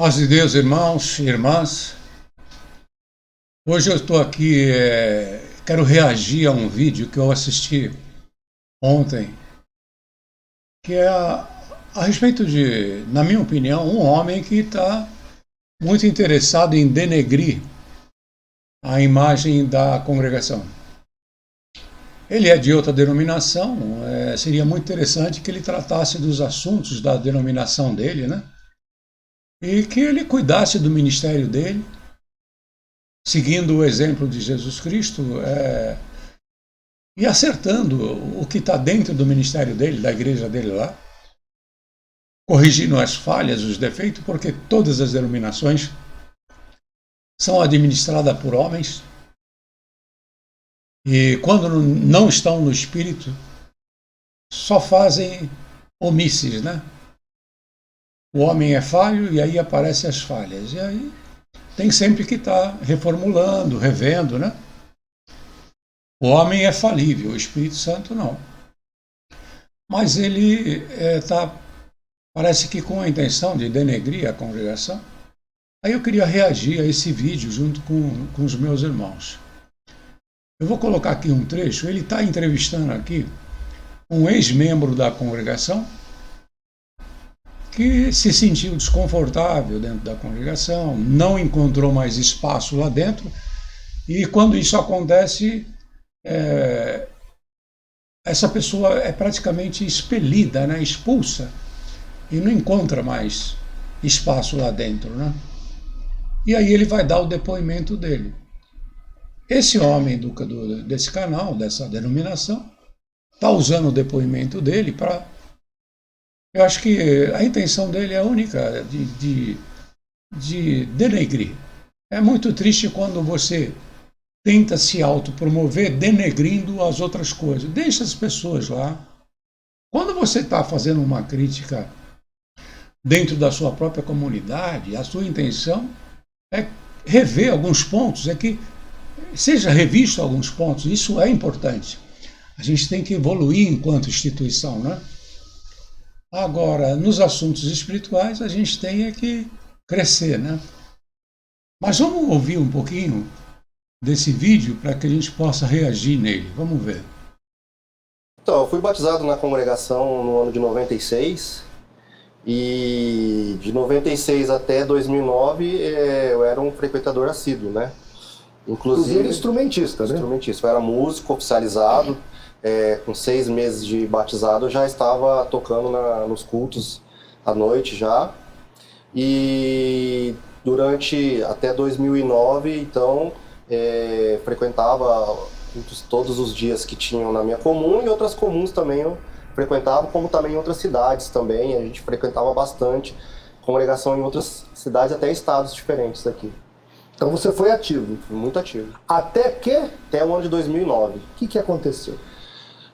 Paz de Deus, irmãos e irmãs. Hoje eu estou aqui, quero reagir a um vídeo que eu assisti ontem, que é a respeito de, na minha opinião, um homem que está muito interessado em denegrir a imagem da congregação. Ele é de outra denominação, seria muito interessante que ele tratasse dos assuntos da denominação dele, né? E que ele cuidasse do ministério dele, seguindo o exemplo de Jesus Cristo, e acertando o que está dentro do ministério dele, da igreja dele lá, corrigindo as falhas, os defeitos, porque todas as denominações são administradas por homens e quando não estão no Espírito, só fazem omissões, né? O homem é falho e aí aparecem as falhas. E aí tem sempre que estar reformulando, revendo, né? O homem é falível, o Espírito Santo não. Mas ele parece que com a intenção de denegrir a congregação. Aí eu queria reagir a esse vídeo junto com os meus irmãos. Eu vou colocar aqui um trecho. Ele está entrevistando aqui um ex-membro da congregação que se sentiu desconfortável dentro da congregação, não encontrou mais espaço lá dentro, e quando isso acontece, essa pessoa é praticamente expelida, né, expulsa, e não encontra mais espaço lá dentro, né? E aí ele vai dar o depoimento dele. Esse homem desse canal, dessa denominação, está usando o depoimento dele para... Eu acho que a intenção dele é única, de denegrir. É muito triste quando você tenta se autopromover denegrindo as outras coisas. Deixa as pessoas lá. Quando você está fazendo uma crítica dentro da sua própria comunidade, a sua intenção é rever alguns pontos, é que seja revisto alguns pontos. Isso é importante. A gente tem que evoluir enquanto instituição, né? Agora, nos assuntos espirituais, a gente tem que crescer, né? Mas vamos ouvir um pouquinho desse vídeo para que a gente possa reagir nele. Vamos ver. Então, eu fui batizado na congregação no ano de 96 e de 96 até 2009 eu era um frequentador assíduo, né? Inclusive instrumentista, né? Instrumentista. Eu era músico oficializado. Com 6 meses de batizado eu já estava tocando nos cultos à noite já, e durante até 2009 então frequentava cultos todos os dias que tinham na minha comum, e outras comuns também eu frequentava, como também em outras cidades também, a gente frequentava bastante congregação em outras cidades, até estados diferentes daqui. Então você foi ativo? Fui muito ativo. Até que? Até o ano de 2009. O que aconteceu?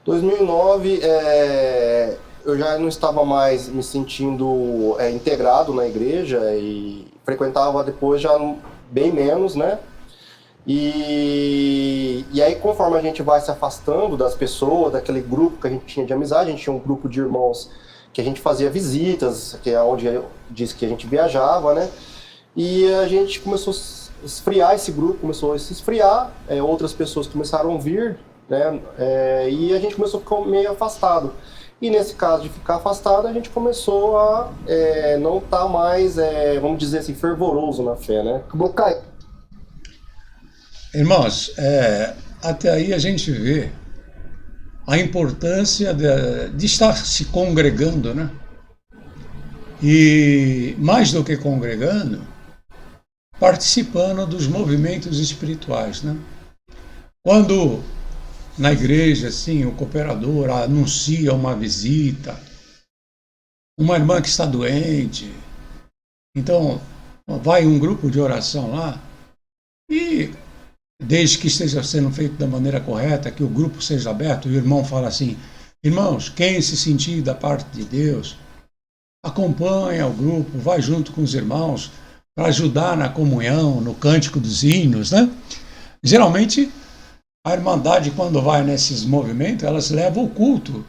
2009, eu já não estava mais me sentindo integrado na igreja e frequentava depois já bem menos, né? E aí, conforme a gente vai se afastando das pessoas, daquele grupo que a gente tinha de amizade, a gente tinha um grupo de irmãos que a gente fazia visitas, que é onde eu disse que a gente viajava, né? E a gente começou a esfriar, esse grupo começou a se esfriar, outras pessoas começaram a vir, né? E a gente começou a ficar meio afastado. E nesse caso de ficar afastado, a gente começou a não estar mais, vamos dizer assim, fervoroso na fé, né? Irmãos, até aí a gente vê a importância de estar se congregando, né? E mais do que congregando, participando dos movimentos espirituais, né? Quando na igreja, assim, o cooperador anuncia uma visita, uma irmã que está doente, então vai um grupo de oração lá, e desde que esteja sendo feito da maneira correta, que o grupo seja aberto, o irmão fala assim: irmãos, quem se sentir da parte de Deus, acompanha o grupo, vai junto com os irmãos para ajudar na comunhão, no cântico dos hinos, né? Geralmente a Irmandade, quando vai nesses movimentos, elas levam o culto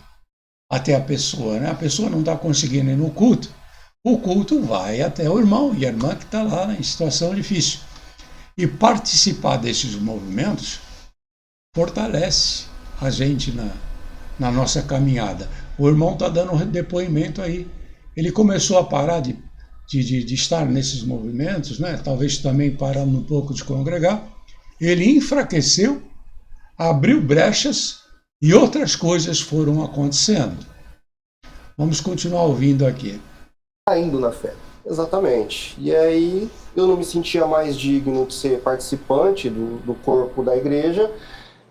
até a pessoa, né? A pessoa não está conseguindo ir no culto. o culto vai até o irmão e a irmã que está lá em situação difícil. E participar desses movimentos fortalece a gente na nossa caminhada. O irmão está dando um depoimento aí. Ele começou a parar de estar nesses movimentos, né? Talvez também parando um pouco de congregar. Ele enfraqueceu, abriu brechas e outras coisas foram acontecendo. Vamos continuar ouvindo aqui. Caindo na fé. Exatamente. E aí eu não me sentia mais digno de ser participante do corpo da igreja,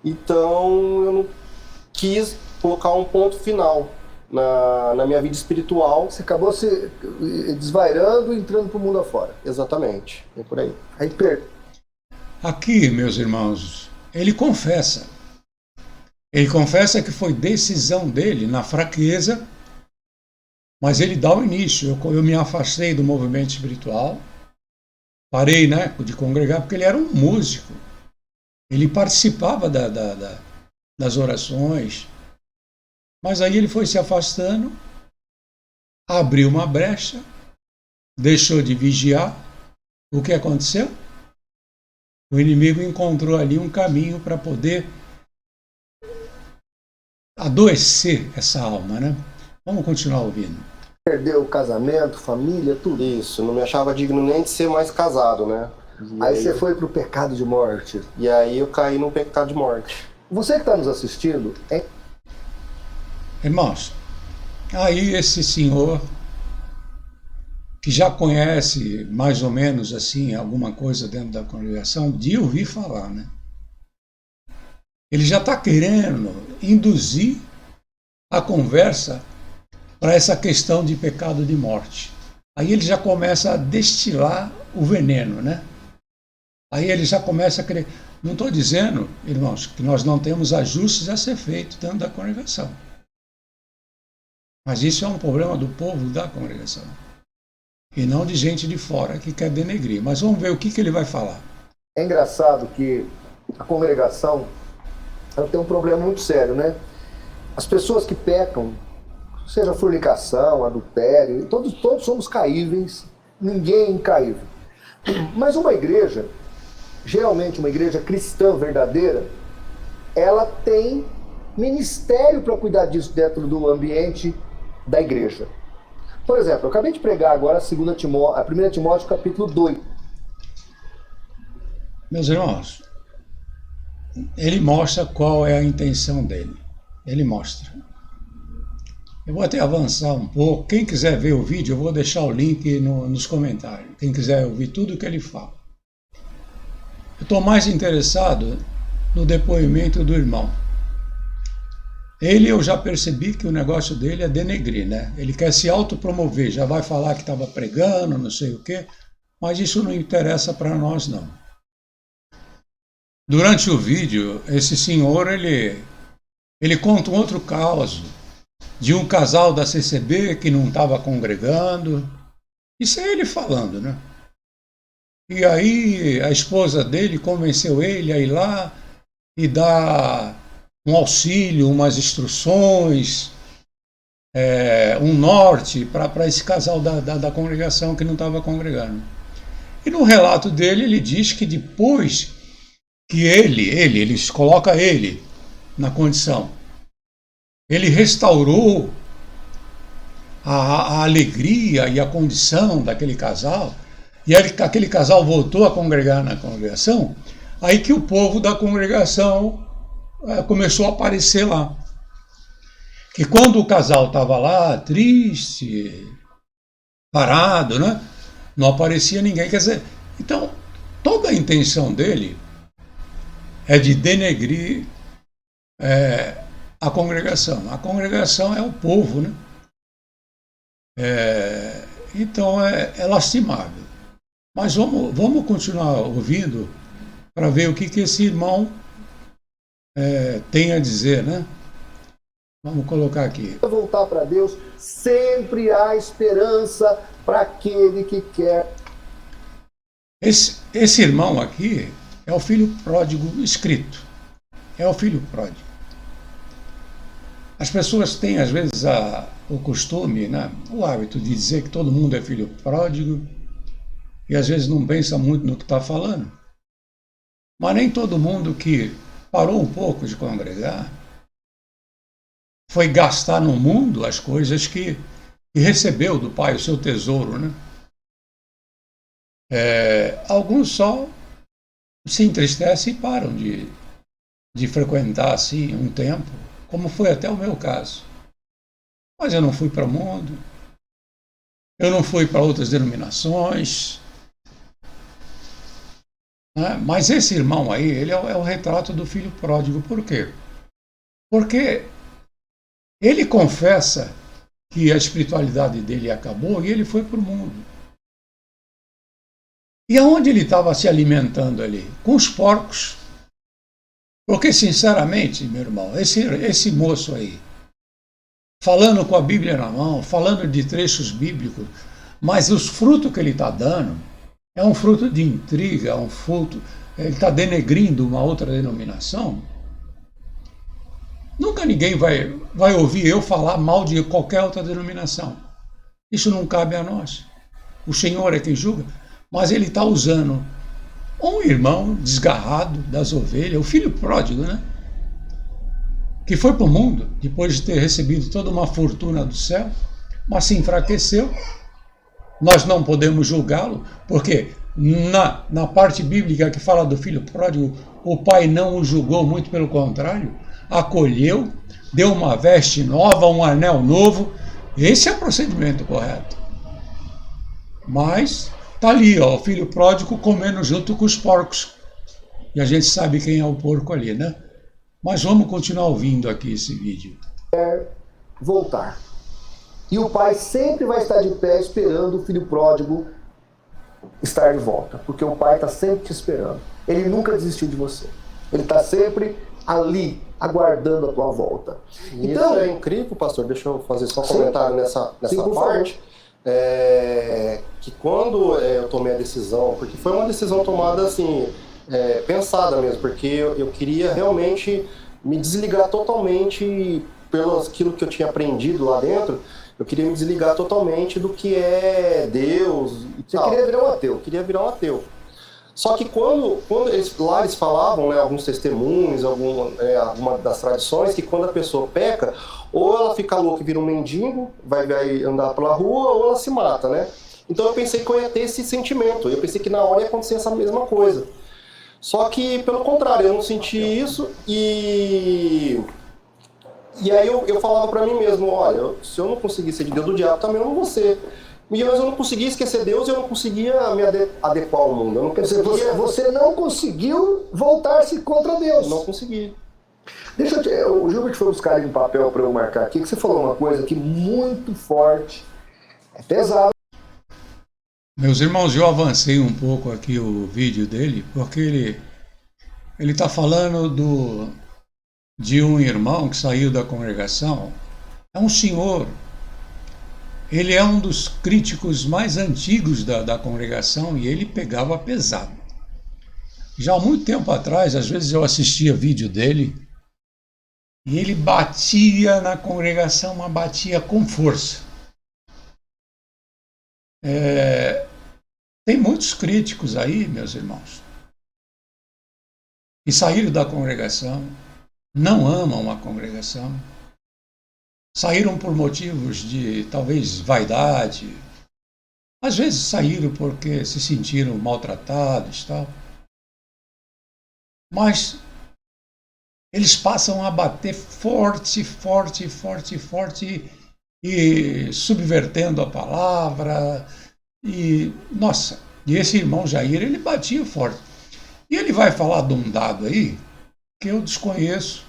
então eu não quis colocar um ponto final na minha vida espiritual. Você acabou se desvairando e entrando pro mundo afora. Exatamente, é por aí. Aí Aqui, meus irmãos, ele confessa. Ele confessa que foi decisão dele, na fraqueza, mas ele dá o início. Eu me afastei do movimento espiritual, parei, né, de congregar, porque ele era um músico. Ele participava das orações, mas aí ele foi se afastando, abriu uma brecha, deixou de vigiar. O que aconteceu? O inimigo encontrou ali um caminho para poder adoecer essa alma, né? Vamos continuar ouvindo. perdeu o casamento, família, tudo. Isso, não me achava digno nem de ser mais casado, né? Aí você foi pro pecado de morte. E aí eu caí num pecado de morte. Você que está nos assistindo, Irmãos, aí esse senhor, que já conhece mais ou menos assim alguma coisa dentro da congregação, de ouvir falar, né? Ele já está querendo induzir a conversa para essa questão de pecado de morte. Aí ele já começa a destilar o veneno, né? Aí ele já começa a querer... Não estou dizendo, irmãos, que nós não temos ajustes a ser feitos dentro da congregação. Mas isso é um problema do povo da congregação. E não de gente de fora que quer denegrir. Mas vamos ver o que ele vai falar. é engraçado que a congregação ela tem um problema muito sério, né? As pessoas que pecam, seja fornicação, adultério, todos somos caíveis, ninguém é incaível. Mas uma igreja, geralmente uma igreja cristã verdadeira, ela tem ministério para cuidar disso dentro do ambiente da igreja. Por exemplo, eu acabei de pregar agora a 1 Timóteo capítulo 2. Meus irmãos, ele mostra qual é a intenção dele. Ele mostra. Eu vou até avançar um pouco. Quem quiser ver o vídeo, eu vou deixar o link nos comentários. Quem quiser ouvir tudo o que ele fala. Eu estou mais interessado no depoimento do irmão. Eu já percebi que o negócio dele é denegrir, né? Ele quer se autopromover, já vai falar que estava pregando, não sei o quê, mas isso não interessa para nós, não. Durante o vídeo, esse senhor, ele conta um outro caso de um casal da CCB que não estava congregando. Isso é ele falando, né? E aí a esposa dele convenceu ele a ir lá e dar um auxílio, umas instruções, um norte para esse casal da congregação que não estava congregando. E no relato dele, ele diz que depois que eles colocam ele na condição, ele restaurou a alegria e a condição daquele casal, e aquele casal voltou a congregar na congregação, aí que o povo da congregação começou a aparecer lá. Que quando o casal estava lá, triste, parado, né, não aparecia ninguém. Quer dizer, então, toda a intenção dele é de denegrir a congregação. A congregação é o povo, né? Então é lastimável. Mas vamos continuar ouvindo para ver o que esse irmão tem a dizer, né? Vamos colocar aqui. Voltar para Deus, sempre há esperança para aquele que quer. Esse irmão aqui é o filho pródigo escrito. É o filho pródigo. As pessoas têm, às vezes, o costume, né, o hábito de dizer que todo mundo é filho pródigo e às vezes não pensa muito no que está falando. Mas nem todo mundo que parou um pouco de congregar foi gastar no mundo as coisas que recebeu do Pai, o seu tesouro, né? Alguns só se entristecem e param de frequentar assim um tempo, como foi até o meu caso. Mas eu não fui para o mundo, eu não fui para outras denominações, né? Mas esse irmão aí, ele é o retrato do filho pródigo. Por quê? Porque ele confessa que a espiritualidade dele acabou e ele foi para o mundo. E aonde ele estava se alimentando ali? Com os porcos. Porque, sinceramente, meu irmão, esse moço aí, falando com a Bíblia na mão, falando de trechos bíblicos, mas os frutos que ele está dando é um fruto de intriga, um fruto, ele está denegrindo uma outra denominação. Nunca ninguém vai ouvir eu falar mal de qualquer outra denominação. Isso não cabe a nós. O Senhor é quem julga. Mas ele está usando um irmão desgarrado das ovelhas, o filho pródigo, né? Que foi para o mundo, depois de ter recebido toda uma fortuna do céu, mas se enfraqueceu. Nós não podemos julgá-lo, porque na parte bíblica que fala do filho pródigo, o pai não o julgou, muito pelo contrário, acolheu, deu uma veste nova, um anel novo. Esse é o procedimento correto. Mas está ali, ó, o filho pródigo comendo junto com os porcos. E a gente sabe quem é o porco ali, né? Mas vamos continuar ouvindo aqui esse vídeo. Voltar. E o pai sempre vai estar de pé esperando o filho pródigo estar de volta. Porque o pai está sempre te esperando. Ele nunca desistiu de você. Ele está sempre ali, aguardando a tua volta. Então, isso é incrível, pastor. Deixa eu fazer só um comentário nessa parte. Que quando eu tomei a decisão, porque foi uma decisão tomada assim, pensada mesmo, porque eu queria realmente me desligar totalmente pelo aquilo que eu tinha aprendido lá dentro. Eu queria me desligar totalmente do que é Deus e tal. Você queria virar um ateu? Eu queria virar um ateu. Só que quando eles falavam, né, alguns testemunhos, alguma das tradições, que quando a pessoa peca, ou ela fica louca e vira um mendigo, vai andar pela rua, ou ela se mata, né? Então eu pensei que eu ia ter esse sentimento, eu pensei que na hora ia acontecer essa mesma coisa. Só que, pelo contrário, eu não senti isso e aí eu falava pra mim mesmo, olha, se eu não conseguir ser de Deus, do diabo também eu não vou ser. Mas eu não conseguia esquecer Deus e eu não conseguia me adequar ao mundo. Eu não conseguia... Você não conseguiu voltar-se contra Deus. Não consegui. O Gilbert foi buscar ali um papel para eu marcar aqui, que você falou uma coisa aqui muito forte, é pesado. Meus irmãos, eu avancei um pouco aqui o vídeo dele, porque ele está falando de um irmão que saiu da congregação. É um senhor. Ele é um dos críticos mais antigos da congregação e ele pegava pesado. Já há muito tempo atrás, às vezes eu assistia vídeo dele e ele batia na congregação, mas batia com força. Tem muitos críticos aí, meus irmãos, que saíram da congregação, não amam a congregação, saíram por motivos de, talvez, vaidade. Às vezes saíram porque se sentiram maltratados e tal. Mas eles passam a bater forte e subvertendo a palavra. E, nossa, e esse irmão Jair, ele batia forte. E ele vai falar de um dado aí que eu desconheço.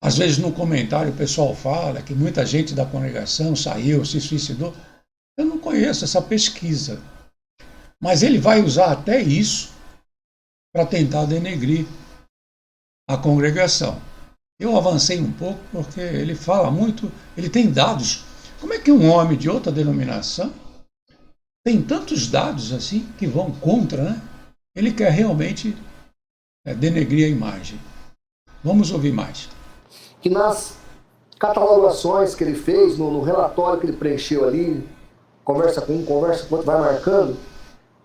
Às vezes no comentário o pessoal fala que muita gente da congregação saiu, se suicidou. Eu não conheço essa pesquisa. Mas ele vai usar até isso para tentar denegrir a congregação. Eu avancei um pouco porque ele fala muito, ele tem dados. Como é que um homem de outra denominação tem tantos dados assim que vão contra, né? Ele quer realmente denegrir a imagem. Vamos ouvir mais. Que nas catalogações que ele fez, no relatório que ele preencheu ali, conversa com um, conversa com outro, vai marcando,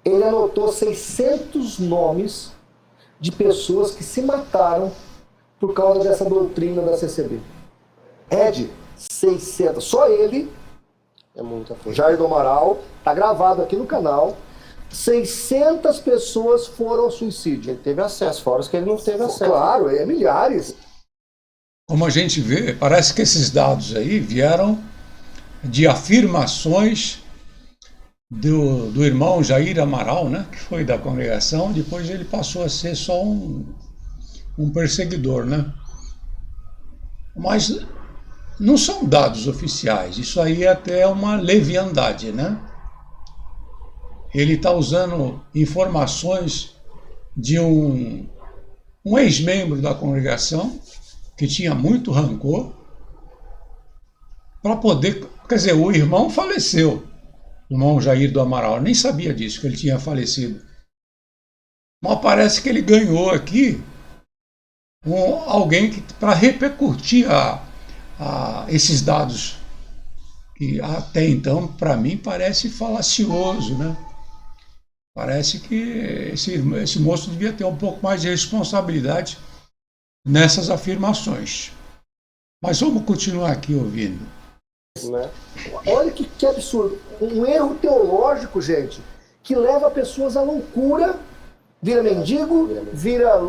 ele anotou 600 nomes de pessoas que se mataram por causa dessa doutrina da CCB. Ed, 600. Só ele, É muita coisa. Jair do Amaral, tá gravado aqui no canal, 600 pessoas foram ao suicídio. Ele teve acesso, fora os que ele não teve acesso. Claro, é milhares. Como a gente vê, parece que esses dados aí vieram de afirmações do irmão Jair Amaral, né, que foi da congregação, depois ele passou a ser só um perseguidor, né? Mas não são dados oficiais, isso aí é até uma leviandade, né? Ele está usando informações de um ex-membro da congregação que tinha muito rancor para poder... Quer dizer, o irmão faleceu, o irmão Jair do Amaral, eu nem sabia disso, que ele tinha falecido. Mas parece que ele ganhou aqui alguém para repercutir esses dados que até então, para mim, parece falacioso, né? Parece que esse moço devia ter um pouco mais de responsabilidade nessas afirmações. Mas vamos continuar aqui ouvindo. Né? Olha que absurdo. Um erro teológico, gente, que leva pessoas à loucura, vira mendigo, vira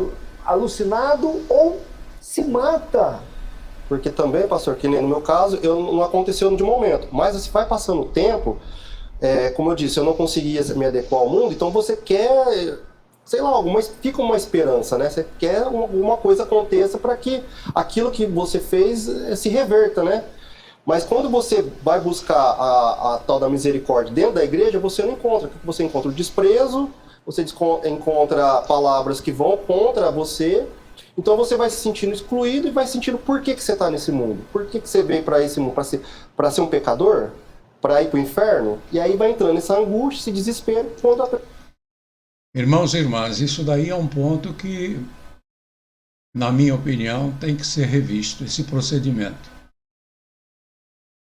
alucinado ou se mata. Porque também, pastor, que nem no meu caso, não aconteceu de momento. Mas se vai passando o tempo, como eu disse, eu não conseguia me adequar ao mundo, então você quer, sei lá, fica uma esperança, né? Você quer alguma coisa aconteça para que aquilo que você fez se reverta, né? Mas quando você vai buscar a tal da misericórdia dentro da igreja, você não encontra. Você encontra o desprezo, você encontra palavras que vão contra você. Então você vai se sentindo excluído e vai sentindo por que você está nesse mundo. Por que você veio para esse mundo? Para ser um pecador? Para ir para o inferno? E aí vai entrando essa angústia, esse desespero. Irmãos e irmãs, isso daí é um ponto que, na minha opinião, tem que ser revisto, esse procedimento.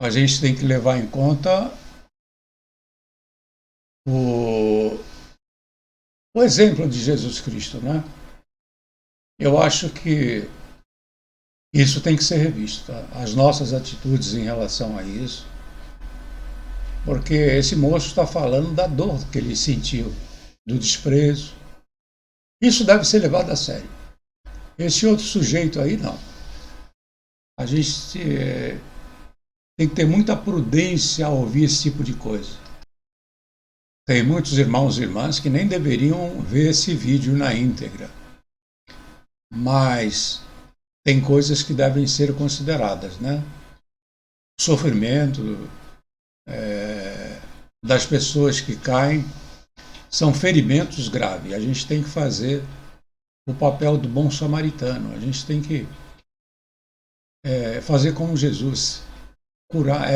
A gente tem que levar em conta o exemplo de Jesus Cristo, né? Eu acho que isso tem que ser revisto, tá? As nossas atitudes em relação a isso, porque esse moço está falando da dor que ele sentiu, do desprezo. Isso deve ser levado a sério. Esse outro sujeito aí, não. A gente tem que ter muita prudência ao ouvir esse tipo de coisa. Tem muitos irmãos e irmãs que nem deveriam ver esse vídeo na íntegra. Mas tem coisas que devem ser consideradas, né? O sofrimento das pessoas que caem são ferimentos graves. A gente tem que fazer o papel do bom samaritano. A gente tem que fazer como Jesus. Curar,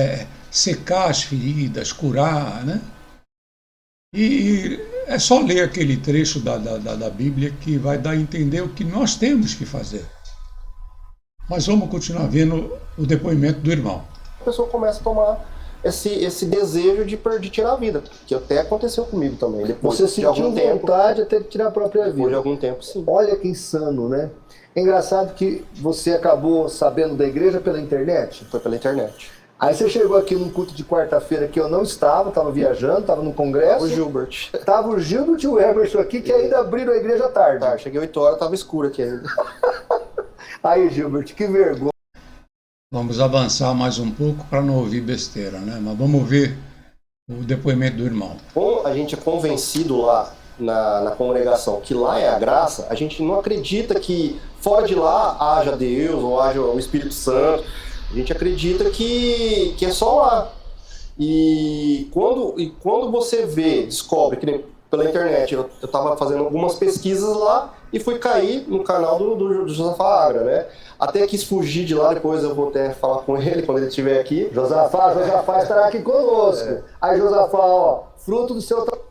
secar as feridas, curar, né? E é só ler aquele trecho da Bíblia que vai dar a entender o que nós temos que fazer. Mas vamos continuar vendo o depoimento do irmão. A pessoa começa a tomar esse desejo de tirar a vida, que até aconteceu comigo também. Depois Você de algum sentiu tempo, vontade até de tirar a própria vida. depois de algum tempo, sim. Olha que insano, né? É engraçado que você acabou sabendo da igreja pela internet. Foi pela internet. Aí você chegou aqui num culto de quarta-feira que eu não estava viajando, estava no congresso. O Gilbert. Tava o Gilbert e o Emerson aqui, que ainda abriram a igreja à tarde. Tá, cheguei 8 horas, tava escuro aqui ainda. Aí, Gilbert, que vergonha. Vamos avançar mais um pouco para não ouvir besteira, né? Mas vamos ver o depoimento do irmão. Como a gente é convencido lá na congregação que lá é a graça, a gente não acredita que fora de lá haja Deus ou haja o Espírito Santo. A gente acredita que é só lá. E quando você descobre, que nem pela internet, eu estava fazendo algumas pesquisas lá e fui cair no canal do Josafá Agra, né? Até quis fugir de lá, depois eu vou até falar com ele quando ele estiver aqui. Josafá estará aqui conosco. Aí, Josafá, ó, fruto do seu trabalho.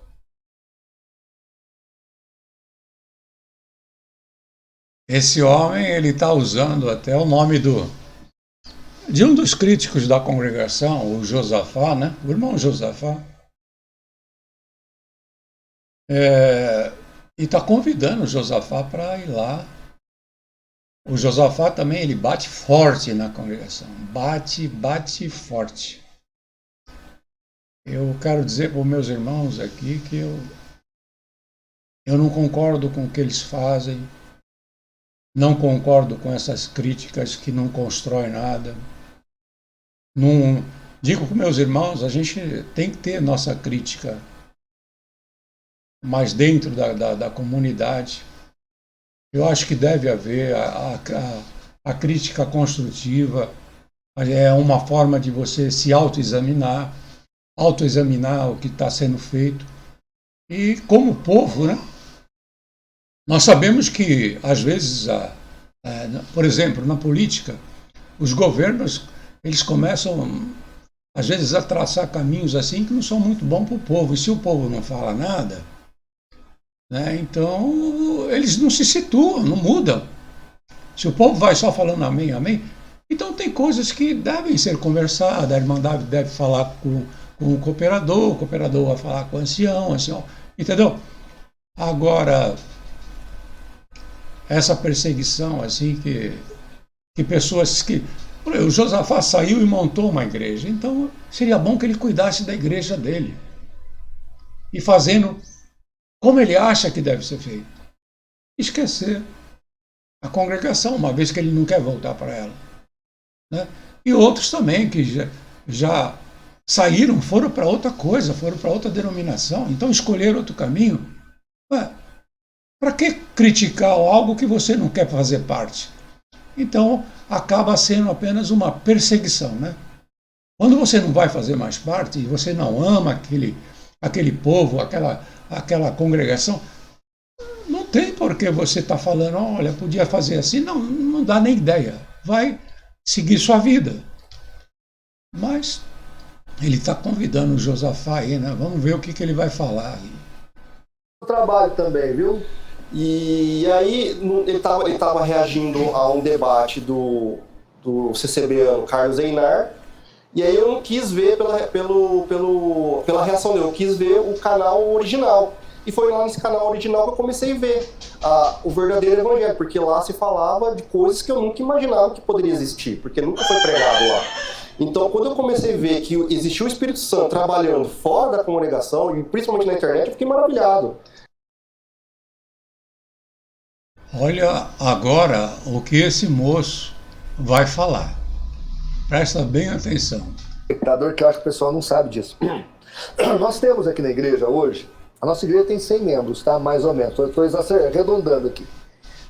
Esse homem, ele está usando até o nome de um dos críticos da congregação, o Josafá, né? O irmão Josafá, e está convidando o Josafá para ir lá. O Josafá também, ele bate forte na congregação, bate forte. Eu quero dizer para os meus irmãos aqui que eu não concordo com o que eles fazem, não concordo com essas críticas que não constroem nada. Não, digo para os meus irmãos, a gente tem que ter nossa crítica, mas dentro da comunidade. Eu acho que deve haver a crítica construtiva, é uma forma de você se autoexaminar o que está sendo feito. E como povo, né, nós sabemos que, às vezes, por exemplo, na política, os governos eles começam, às vezes, a traçar caminhos assim que não são muito bons para o povo. E se o povo não fala nada, né, então eles não se situam, não mudam. Se o povo vai só falando amém, amém, então tem coisas que devem ser conversadas. A Irmandade deve falar com o cooperador vai falar com o ancião, entendeu? Agora, essa perseguição assim que pessoas que... O Josafá saiu e montou uma igreja, então seria bom que ele cuidasse da igreja dele e fazendo como ele acha que deve ser feito. Esquecer a congregação, uma vez que ele não quer voltar para ela, né? E outros também que já saíram, foram para outra coisa, foram para outra denominação, então escolheram outro caminho. Para que criticar algo que você não quer fazer parte? Então acaba sendo apenas uma perseguição, né? Quando você não vai fazer mais parte e você não ama aquele povo, aquela congregação, não tem por que você estar falando, olha, podia fazer assim. Não dá nem ideia. Vai seguir sua vida. Mas ele está convidando o Josafá aí, né? Vamos ver o que ele vai falar aí. O trabalho também, viu? E aí ele estava reagindo a um debate do CCBano Carlos Einar, e aí eu não quis ver pela reação dele, eu quis ver o canal original. E foi lá nesse canal original que eu comecei a ver o verdadeiro evangelho, porque lá se falava de coisas que eu nunca imaginava que poderia existir, porque nunca foi pregado lá. Então, quando eu comecei a ver que existia o Espírito Santo trabalhando fora da congregação, e principalmente na internet, eu fiquei maravilhado. Olha agora o que esse moço vai falar. Presta bem atenção. Espectador, que eu acho que o pessoal não sabe disso. Nós temos aqui na igreja hoje, a nossa igreja tem 100 membros, tá? Mais ou menos. Estou arredondando aqui.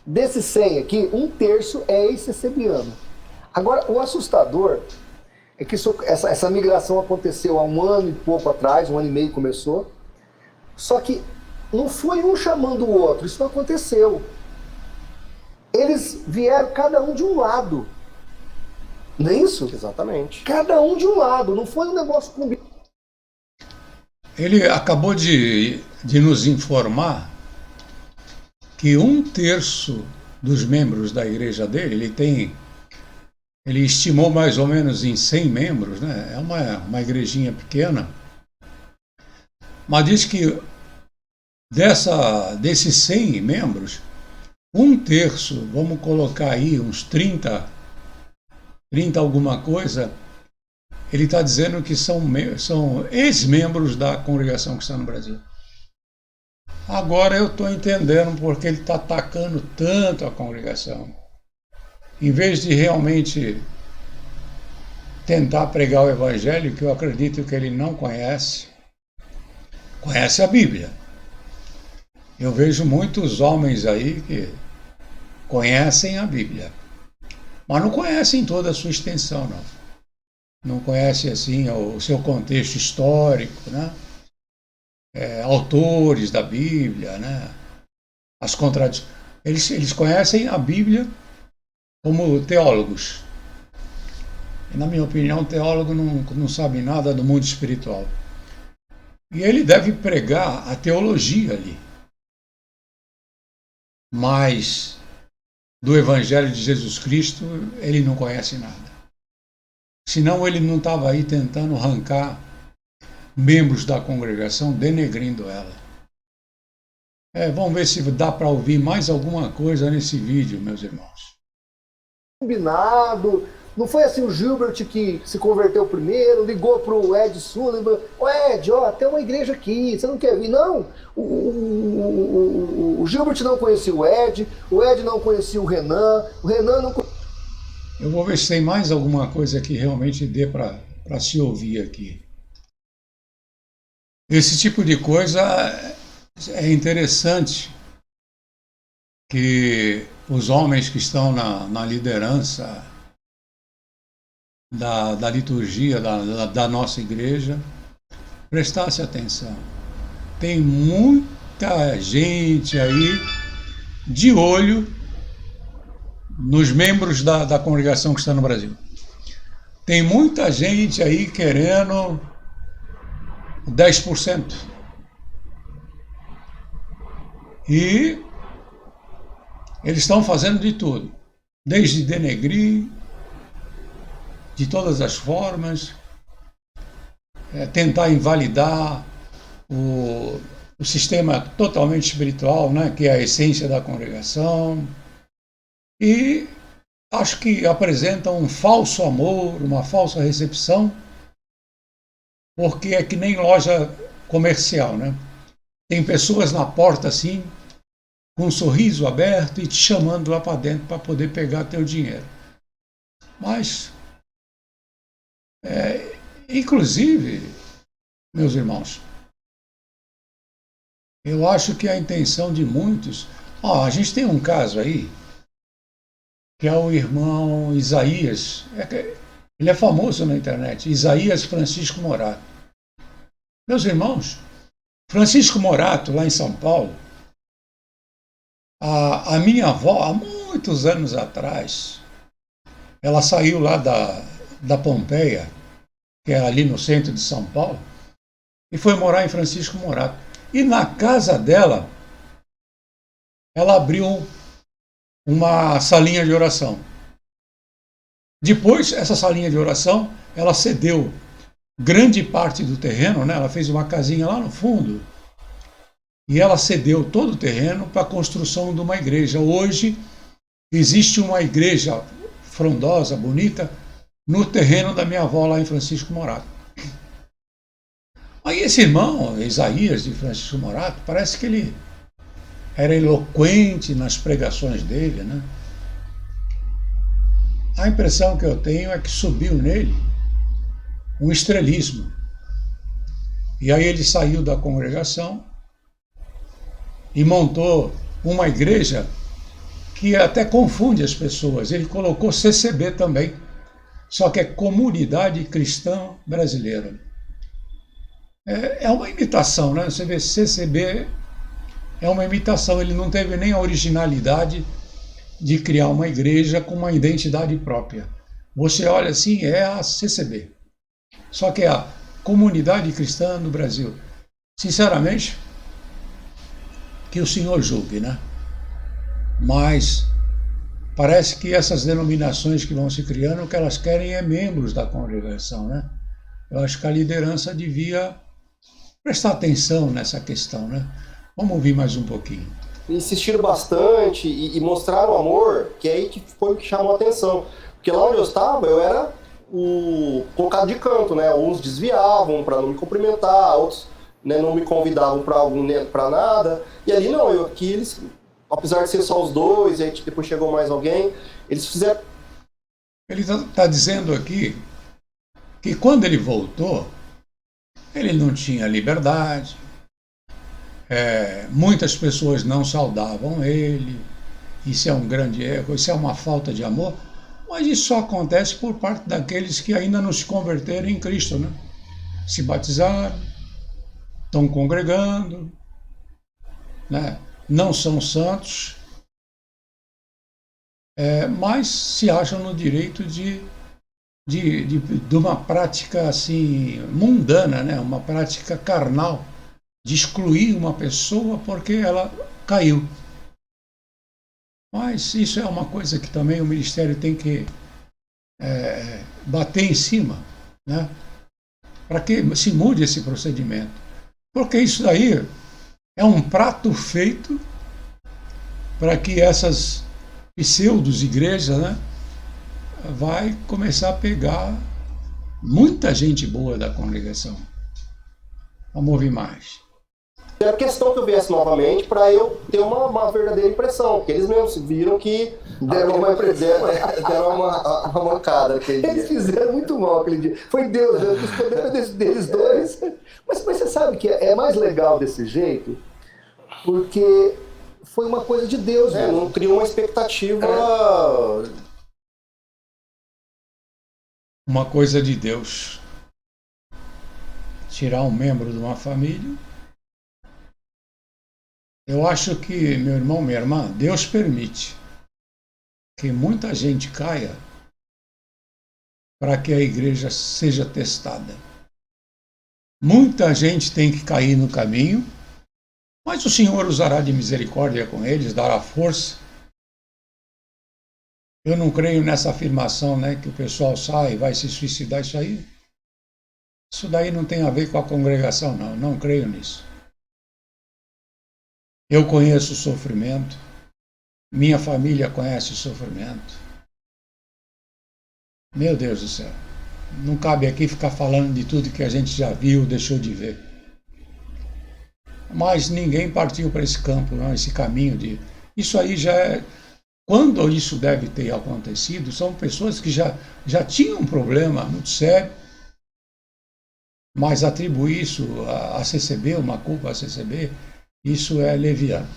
Desses 100 aqui, 1/3 é ex-CCBiano. Agora, o assustador é que essa migração aconteceu há 1 ano e pouco atrás, 1 ano e meio começou. Só que não foi um chamando o outro, isso não aconteceu. Eles vieram cada um de um lado. Não é isso? Exatamente. Cada um de um lado, não foi um negócio combinado. Ele acabou de nos informar que 1/3 dos membros da igreja dele, ele estimou mais ou menos em 100 membros, né? É uma igrejinha pequena, mas diz que desses 100 membros, 1/3, vamos colocar aí uns 30 alguma coisa, ele está dizendo que são ex-membros da congregação que está no Brasil. Agora eu estou entendendo porque ele está atacando tanto a congregação. Em vez de realmente tentar pregar o evangelho, que eu acredito que ele não conhece a Bíblia. Eu vejo muitos homens aí que conhecem a Bíblia, mas não conhecem toda a sua extensão, não. Não conhecem assim o seu contexto histórico, né? Autores da Bíblia, né? As contradições. Eles conhecem a Bíblia como teólogos. E, na minha opinião, o teólogo não sabe nada do mundo espiritual. E ele deve pregar a teologia ali. Mas do Evangelho de Jesus Cristo, ele não conhece nada. Senão ele não estava aí tentando arrancar membros da congregação, denegrindo ela. Vamos ver se dá para ouvir mais alguma coisa nesse vídeo, meus irmãos. Combinado. Não foi assim o Gilbert que se converteu primeiro, ligou pro Ed Sullivan, Ed, tem uma igreja aqui, você não quer vir? Não, o Gilbert não conhecia o Ed não conhecia o Renan não conhecia... Eu vou ver se tem mais alguma coisa que realmente dê para se ouvir aqui. Esse tipo de coisa é interessante, que os homens que estão na liderança da liturgia da nossa igreja prestasse atenção. Tem muita gente aí de olho nos membros da congregação que está no Brasil. Tem muita gente aí querendo 10%. E eles estão fazendo de tudo, desde denegrir, de todas as formas, tentar invalidar o sistema totalmente espiritual, né, que é a essência da congregação, e acho que apresentam um falso amor, uma falsa recepção, porque é que nem loja comercial, né? Tem pessoas na porta assim, com um sorriso aberto e te chamando lá para dentro para poder pegar teu dinheiro. Mas, inclusive, meus irmãos, eu acho que a intenção de muitos... a gente tem um caso aí, que é o irmão Isaías, ele é famoso na internet, Isaías Francisco Morato. Meus irmãos, Francisco Morato, lá em São Paulo, a minha avó, há muitos anos atrás, ela saiu lá da Pompeia, que é ali no centro de São Paulo, e foi morar em Francisco Morato. E na casa dela, ela abriu uma salinha de oração. Depois, essa salinha de oração, ela cedeu grande parte do terreno, né? Ela fez uma casinha lá no fundo, e ela cedeu todo o terreno para a construção de uma igreja. Hoje, existe uma igreja frondosa, bonita, no terreno da minha avó lá em Francisco Morato. Aí esse irmão, Isaías de Francisco Morato, parece que ele era eloquente nas pregações dele, né? A impressão que eu tenho é que subiu nele um estrelismo. E aí ele saiu da congregação e montou uma igreja que até confunde as pessoas. Ele colocou CCB também, só que é Comunidade Cristã Brasileira. É uma imitação, né? Você vê, CCB é uma imitação, ele não teve nem a originalidade de criar uma igreja com uma identidade própria. Você olha assim, é a CCB. Só que é a Comunidade Cristã do Brasil. Sinceramente, que o senhor julgue, né? Mas parece que essas denominações que vão se criando, o que elas querem é membros da congregação, né? Eu acho que a liderança devia prestar atenção nessa questão, né? Vamos ouvir mais um pouquinho. Insistiram bastante e mostraram amor, que é aí que foi o que chamou a atenção. Porque lá onde eu estava, eu era o colocado de canto, né? Uns desviavam para não me cumprimentar, outros, né, não me convidavam para nada. E ali não, aqui eles, apesar de ser só os dois, aí depois chegou mais alguém, eles fizeram... Ele está dizendo aqui que quando ele voltou, ele não tinha liberdade, muitas pessoas não saudavam ele, isso é um grande erro, isso é uma falta de amor, mas isso só acontece por parte daqueles que ainda não se converteram em Cristo, né? Se batizaram, estão congregando, né? Não são santos, mas se acham no direito de uma prática assim mundana, né? Uma prática carnal, de excluir uma pessoa porque ela caiu. Mas isso é uma coisa que também o ministério tem que bater em cima, né? Para que se mude esse procedimento. Porque isso daí é um prato feito para que essas pseudos igrejas, né, vai começar a pegar muita gente boa da congregação. Vamos ouvir mais. Era questão que eu viesse novamente para eu ter uma verdadeira impressão, porque eles mesmos viram que Deram uma impressão. deram uma mancada aquele Eles dia. fizeram muito mal aquele dia. Foi Deus, os poderes deles dois. Mas você sabe que é mais legal desse jeito, porque foi uma coisa de Deus mesmo. Não criou uma expectativa. Uma coisa de Deus. Tirar um membro de uma família. Eu acho que, meu irmão, minha irmã, Deus permite que muita gente caia para que a igreja seja testada. Muita gente tem que cair no caminho, mas o Senhor usará de misericórdia com eles, dará força. Eu não creio nessa afirmação, né, que o pessoal sai e vai se suicidar. Isso daí não tem a ver com a congregação, não. Não creio nisso. Eu conheço o sofrimento. Minha família conhece o sofrimento. Meu Deus do céu. Não cabe aqui ficar falando de tudo que a gente já viu, deixou de ver. Mas ninguém partiu para esse campo, não, esse caminho de... Isso aí já é... Quando isso deve ter acontecido, são pessoas que já tinham um problema muito sério, mas atribuir isso a CCB, uma culpa a CCB, isso é leviano.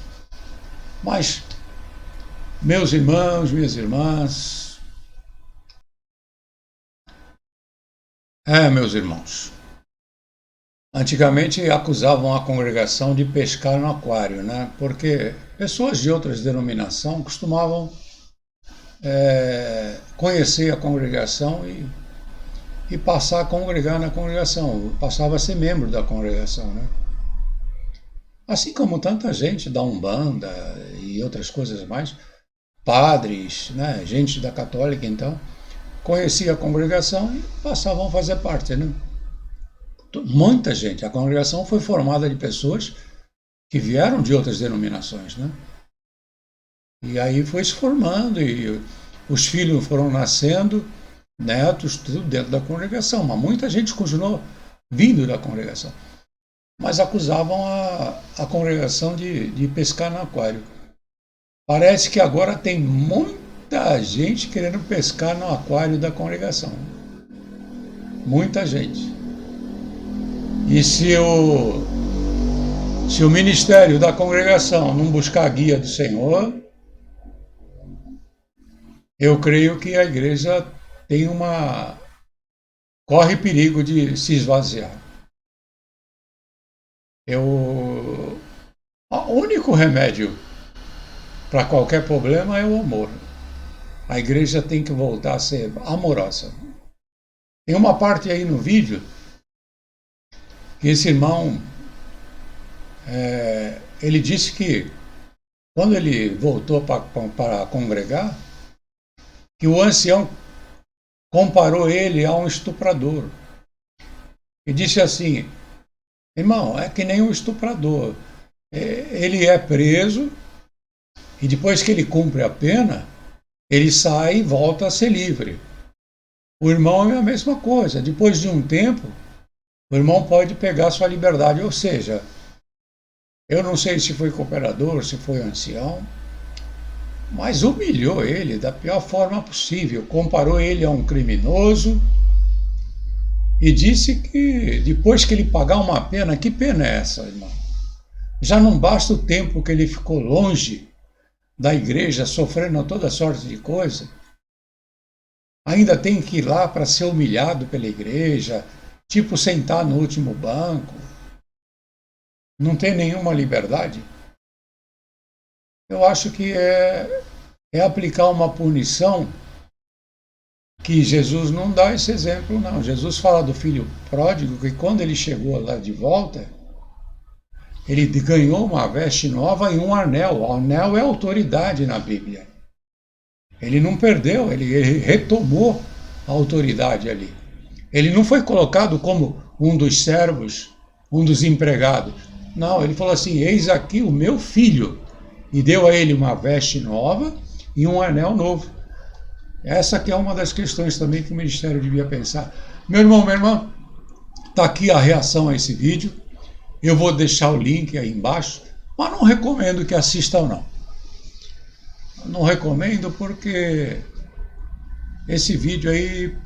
Mas, meus irmãos, minhas irmãs, meus irmãos, antigamente acusavam a congregação de pescar no aquário, né? Porque pessoas de outras denominações costumavam conhecer a congregação e passar a congregar na congregação, passava a ser membro da congregação, né? Assim como tanta gente da Umbanda e outras coisas mais, padres, né, gente da católica, então, conhecia a congregação e passavam a fazer parte, né? Muita gente. A congregação foi formada de pessoas que vieram de outras denominações, né? E aí foi se formando e os filhos foram nascendo, netos, tudo dentro da congregação. Mas muita gente continuou vindo da congregação. Mas acusavam a congregação de pescar no aquário. Parece que agora tem muita gente querendo pescar no aquário da congregação. Muita gente. E se o ministério da congregação não buscar a guia do Senhor, eu creio que a igreja corre perigo de se esvaziar. O único remédio para qualquer problema é o amor. A igreja tem que voltar a ser amorosa. Tem uma parte aí no vídeo que esse irmão, ele disse que quando ele voltou para congregar, que o ancião comparou ele a um estuprador. E disse assim: irmão, é que nem um estuprador. Ele é preso e depois que ele cumpre a pena, ele sai e volta a ser livre. O irmão é a mesma coisa. Depois de um tempo, o irmão pode pegar sua liberdade. Ou seja, eu não sei se foi cooperador, se foi ancião, mas humilhou ele da pior forma possível. Comparou ele a um criminoso e disse que depois que ele pagar uma pena, que pena é essa, irmão? Já não basta o tempo que ele ficou longe da igreja, sofrendo toda sorte de coisa. Ainda tem que ir lá para ser humilhado pela igreja, tipo sentar no último banco. Não tem nenhuma liberdade. Eu acho que é aplicar uma punição que Jesus não dá esse exemplo, não. Jesus fala do filho pródigo, que quando ele chegou lá de volta, ele ganhou uma veste nova e um anel. O anel é autoridade na Bíblia. Ele não perdeu, ele retomou a autoridade ali. Ele não foi colocado como um dos servos, um dos empregados. Não, ele falou assim: eis aqui o meu filho. E deu a ele uma veste nova e um anel novo. Essa que é uma das questões também que o ministério devia pensar. Meu irmão, minha irmã, está aqui a reação a esse vídeo. Eu vou deixar o link aí embaixo, mas não recomendo que assistam, não. Não recomendo porque esse vídeo aí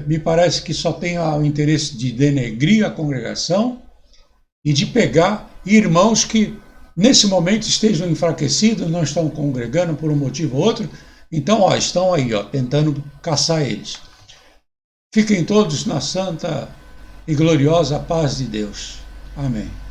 me parece que só tem o interesse de denegrir a congregação e de pegar irmãos que nesse momento estejam enfraquecidos, não estão congregando por um motivo ou outro, então estão aí tentando caçar eles. Fiquem todos na santa e gloriosa paz de Deus. Amém.